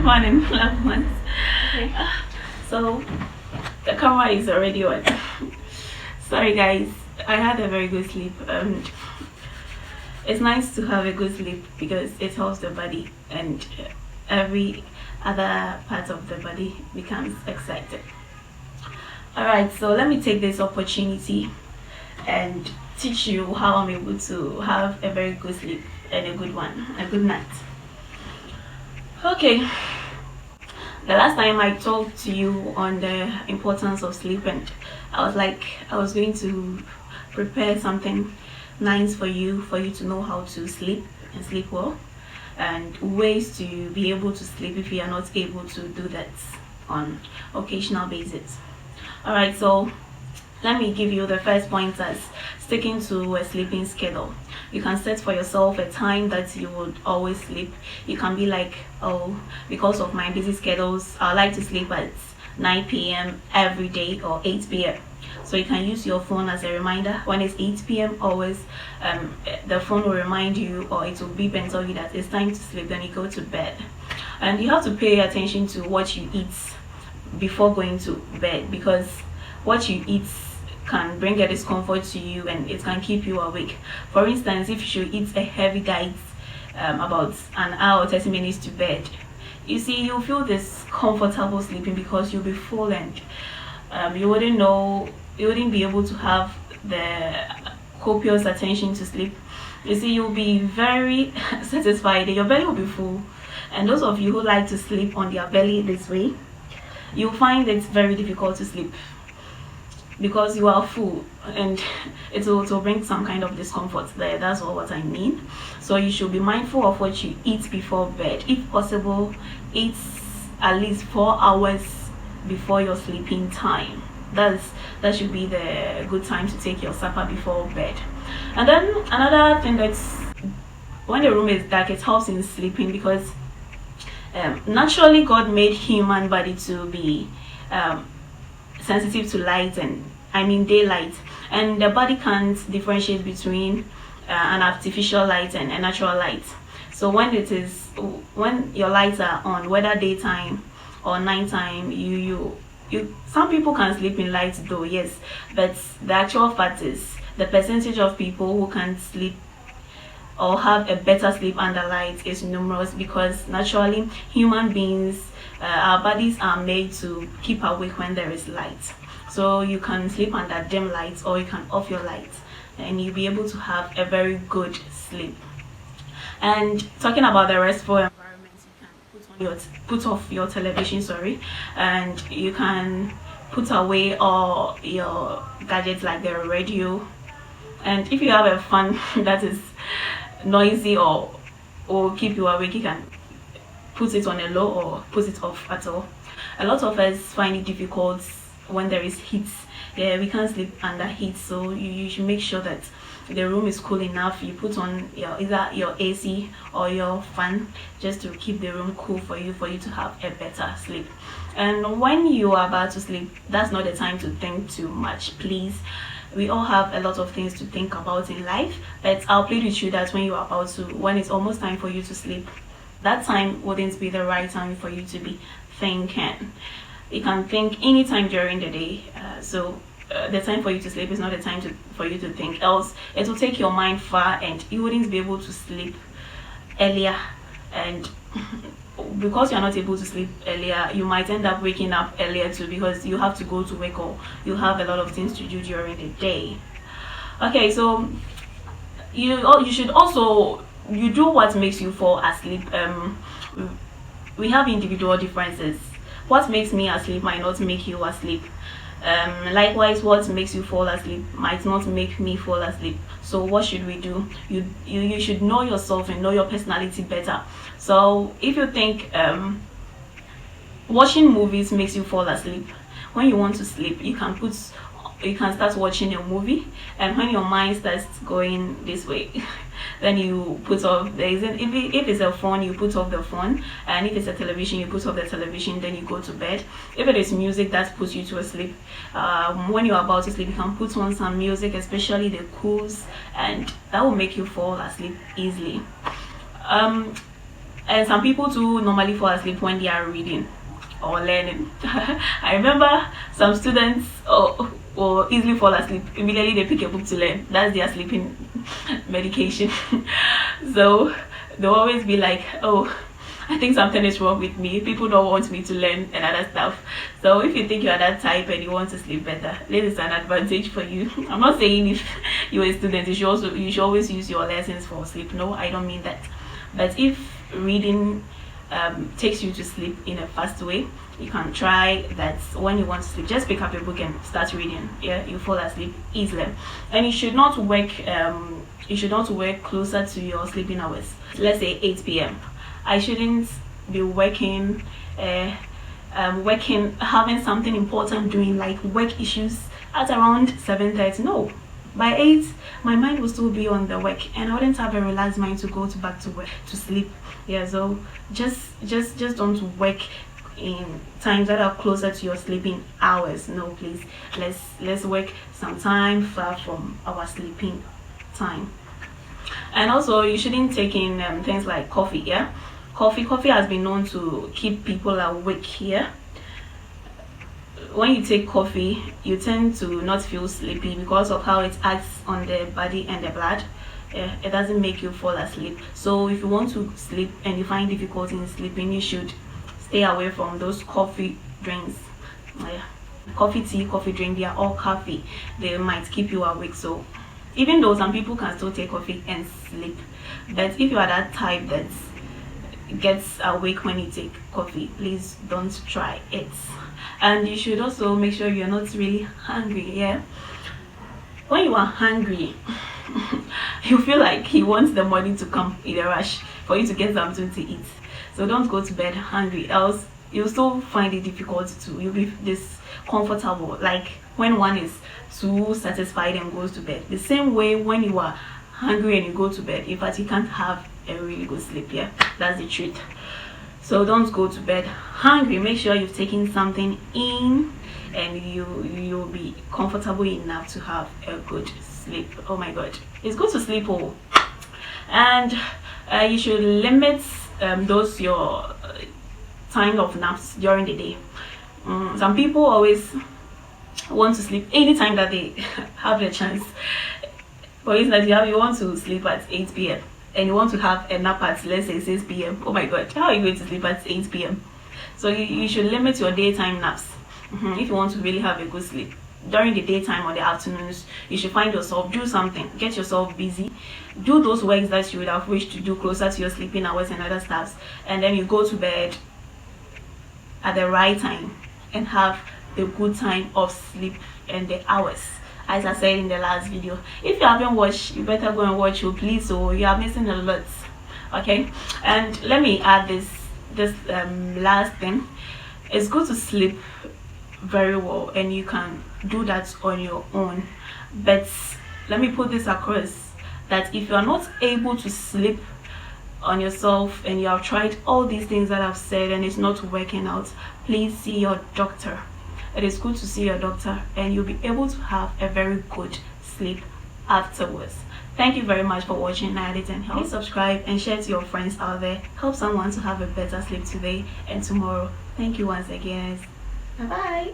morning, loved ones. Okay. So the camera is already on. Sorry, guys. I had a very good sleep. It's nice to have a good sleep because it helps the body, and every other part of the body becomes excited. All right. So let me take this opportunity and teach you how I'm able to have a very good sleep and a good one, a good night. Okay. The last time I talked to you on the importance of sleep, and I was going to prepare something nice for you to know how to sleep and sleep well, and ways to be able to sleep if you are not able to do that on occasional basis. All right, so let me give you the first point as sticking to a sleeping schedule. You can set for yourself a time that you would always sleep. You can be like, oh, because of my busy schedules, I like to sleep at 9 p.m. every day or 8 p.m. So you can use your phone as a reminder. When it's 8 p.m. always, the phone will remind you, or it will beep and tell you that it's time to sleep. Then you go to bed, and you have to pay attention to what you eat before going to bed, because what you eat can bring a discomfort to you and it can keep you awake. For instance, if you should eat a heavy diet about an hour or 30 minutes to bed, you see, you'll feel this comfortable sleeping because you'll be full, and you wouldn't be able to have the copious attention to sleep. You see, you'll be very satisfied, your belly will be full. And those of you who like to sleep on their belly this way, you'll find it very difficult to sleep because you are full, and it will bring some kind of discomfort there. That's all what I mean. So you should be mindful of what you eat before bed. If possible, eat at least 4 hours before your sleeping time. That should be the good time to take your supper before bed. And then another thing, that's when the room is dark, it helps in sleeping because naturally God made human body to be sensitive to light, and I mean daylight, and the body can't differentiate between an artificial light and a natural light. So when your lights are on, whether daytime or nighttime, you some people can sleep in light though, yes, but the actual fact is the percentage of people who can sleep or have a better sleep under light is numerous, because naturally human beings, our bodies are made to keep awake when there is light. So you can sleep under dim lights, or you can off your lights, and you'll be able to have a very good sleep. And talking about the restful environment, you can put off your television, and you can put away all your gadgets like the radio. And if you have a fan that is noisy or keep you awake, you can put it on a low or put it off at all. A lot of us find it difficult when there is heat. Yeah, we can't sleep under heat, so you should make sure that the room is cool enough. You put on either your AC or your fan just to keep the room cool for you to have a better sleep. And when you are about to sleep, that's not the time to think too much, please. We all have a lot of things to think about in life, but I'll plead with you that when it's almost time for you to sleep, that time wouldn't be the right time for you to be thinking. You can think anytime during the day, so the time for you to sleep is not the time for you to think, else it will take your mind far and you wouldn't be able to sleep earlier. And because you're not able to sleep earlier, you might end up waking up earlier too, because you have to go to work or you have a lot of things to do during the day. Okay, so you should also do what makes you fall asleep. We have individual differences. What makes me asleep might not make you asleep. Likewise, what makes you fall asleep might not make me fall asleep. So what should we do? You should know yourself and know your personality better. So if you think watching movies makes you fall asleep, when you want to sleep, you can start watching a movie, and when your mind starts going this way, then you put off if it's a phone, you put off the phone, and if it's a television, you put off the television, then you go to bed. If it is music that puts you to sleep, when you're about to sleep, you can put on some music, especially the cools, and that will make you fall asleep easily. And some people too normally fall asleep when they are reading or learning. I remember some students or easily fall asleep immediately they pick a book to learn. That's their sleeping medication. So they'll always be like, oh, I think something is wrong with me. People don't want me to learn and other stuff. So if you think you are that type and you want to sleep better, this is an advantage for you. I'm not saying if you're a student you should always use your lessons for sleep. No, I don't mean that. But if reading takes you to sleep in a fast way, you can try that. When you want to sleep, just pick up a book and start reading. Yeah, you fall asleep easily. And you should not work closer to your sleeping hours. Let's say 8 p.m. I shouldn't be working having something important doing, like work issues, at around 7:30. No, by 8 my mind will still be on the work and I wouldn't have a relaxed mind to go back to work to sleep. Yeah, so just don't work in times that are closer to your sleeping hours. No, please, let's work some time far from our sleeping time. And also you shouldn't take in things like coffee. Yeah, coffee has been known to keep people awake here. When you take coffee, you tend to not feel sleepy because of how it acts on the body and the blood. It doesn't make you fall asleep. So if you want to sleep and you find difficulty in sleeping, you should stay away from those coffee drinks. Coffee, tea, coffee drink, they are all coffee. They might keep you awake. So even though some people can still take coffee and sleep, but if you are that type that gets awake when you take coffee, please don't try it. And you should also make sure you're not really hungry. Yeah, when you are hungry you feel like you want the morning to come in a rush for you to get something to eat. So don't go to bed hungry, else you'll still find it difficult to, you'll be discomfortable, like when one is too satisfied and goes to bed. The same way when you are hungry and you go to bed, in fact you can't have a really good sleep. Yeah, that's the truth. So don't go to bed hungry. Make sure you've taken something in and you'll be comfortable enough to have a good sleep. Oh my god, it's good to sleep. Oh, and you should limit those your time of naps during the day. Some people always want to sleep anytime that they have the chance. For instance, you want to sleep at 8 p.m. and you want to have a nap at, let's say, 6 p.m. Oh my god, how are you going to sleep at 8 p.m.? So you should limit your daytime naps if you want to really have a good sleep. During the daytime or the afternoons, you should find yourself, do something, get yourself busy, do those works that you would have wished to do closer to your sleeping hours and other stuffs, and then you go to bed at the right time and have the good time of sleep and the hours. As I said in the last video, if you haven't watched, you better go and watch it, please, so you are missing a lot. Okay, and let me add this last thing. It's good to sleep very well and you can do that on your own, but let me put this across, that if you are not able to sleep on yourself and you have tried all these things that I've said and it's not working out, please see your doctor. It is good to see your doctor and you'll be able to have a very good sleep afterwards. Thank you very much for watching Edit and Help. Please subscribe and share to your friends out there. Help someone to have a better sleep today and tomorrow. Thank you once again. Bye bye.